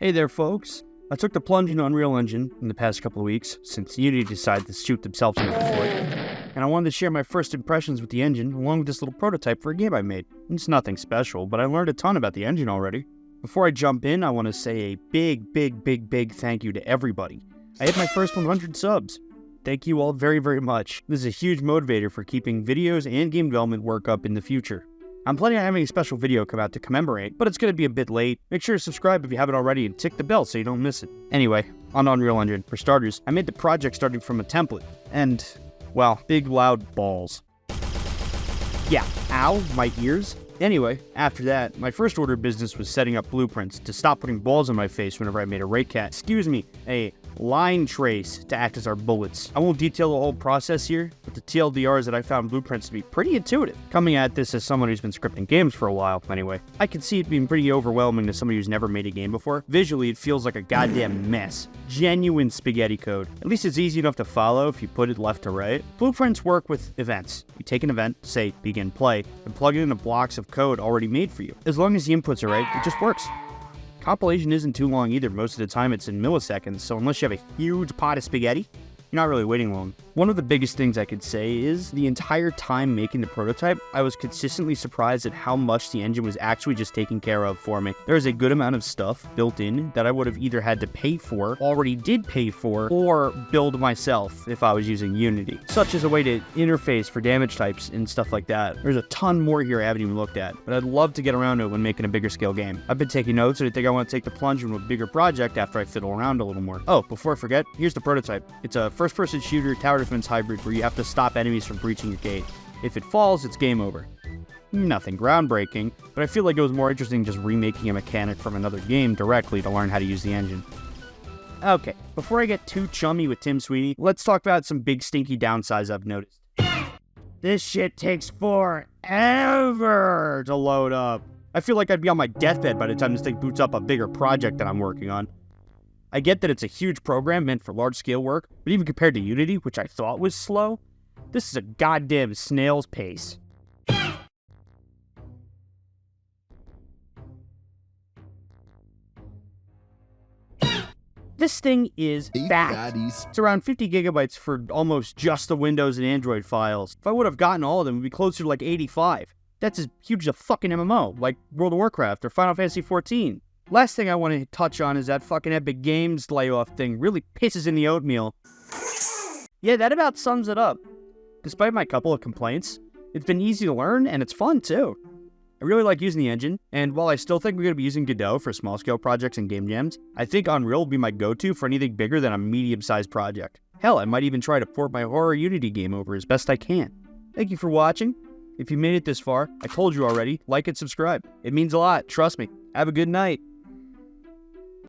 Hey there, folks. I took the plunge into Unreal Engine in the past couple of weeks, since Unity decided to shoot themselves in the foot, and I wanted to share my first impressions with the engine, along with this little prototype for a game I made. It's nothing special, but I learned a ton about the engine already. Before I jump in, I want to say a big thank you to everybody. I hit my first 100 subs. Thank you all very much. This is a huge motivator for keeping videos and game development work up in the future. I'm planning on having a special video come out to commemorate, but it's going to be a bit late. Make sure to subscribe if you haven't already and tick the bell so you don't miss it. Anyway, on Unreal Engine, for starters, I made the project starting from a template, and, well, big loud balls. Yeah, ow, my ears. Anyway, after that, my first order of business was setting up blueprints to stop putting balls on my face whenever I made a a line trace to act as our bullets. I won't detail the whole process here, but the TLDR is that I found blueprints to be pretty intuitive. Coming at this as someone who's been scripting games for a while, anyway, I can see it being pretty overwhelming to somebody who's never made a game before. Visually, it feels like a goddamn mess. Genuine spaghetti code. At least it's easy enough to follow if you put it left to right. Blueprints work with events. You take an event, say begin play, and plug it into blocks of code already made for you. As long as the inputs are right, it just works. Compilation isn't too long either. Most of the time it's in milliseconds, so unless you have a huge pot of spaghetti, you're not really waiting long. One of the biggest things I could say is the entire time making the prototype, I was consistently surprised at how much the engine was actually just taking care of for me. There is a good amount of stuff built in that I would have either had to pay for, already did pay for, or build myself if I was using Unity, such as a way to interface for damage types and stuff like that. There's a ton more here I haven't even looked at, but I'd love to get around to it when making a bigger scale game. I've been taking notes and I think I want to take the plunge into a bigger project after I fiddle around a little more. Oh, before I forget, here's the prototype. It's a first-person shooter tower defense hybrid where you have to stop enemies from breaching your gate. If it falls, it's game over. Nothing groundbreaking, but I feel like it was more interesting just remaking a mechanic from another game directly to learn how to use the engine. Okay, before I get too chummy with Tim Sweeney, let's talk about some big stinky downsides I've noticed. This shit takes forever to load up. I feel like I'd be on my deathbed by the time this thing boots up a bigger project that I'm working on. I get that it's a huge program meant for large-scale work, but even compared to Unity, which I thought was slow, this is a goddamn snail's pace. This thing is fat. It's around 50 gigabytes for almost just the Windows and Android files. If I would have gotten all of them, it would be closer to like 85. That's as huge as a fucking MMO, like World of Warcraft or Final Fantasy XIV. Last thing I want to touch on is that fucking Epic Games layoff thing really pisses in the oatmeal. Yeah, that about sums it up. Despite my couple of complaints, it's been easy to learn and it's fun too. I really like using the engine, and while I still think we're going to be using Godot for small-scale projects and game jams, I think Unreal will be my go-to for anything bigger than a medium-sized project. Hell, I might even try to port my horror Unity game over as best I can. Thank you for watching. If you made it this far, I told you already, like and subscribe. It means a lot, trust me. Have a good night.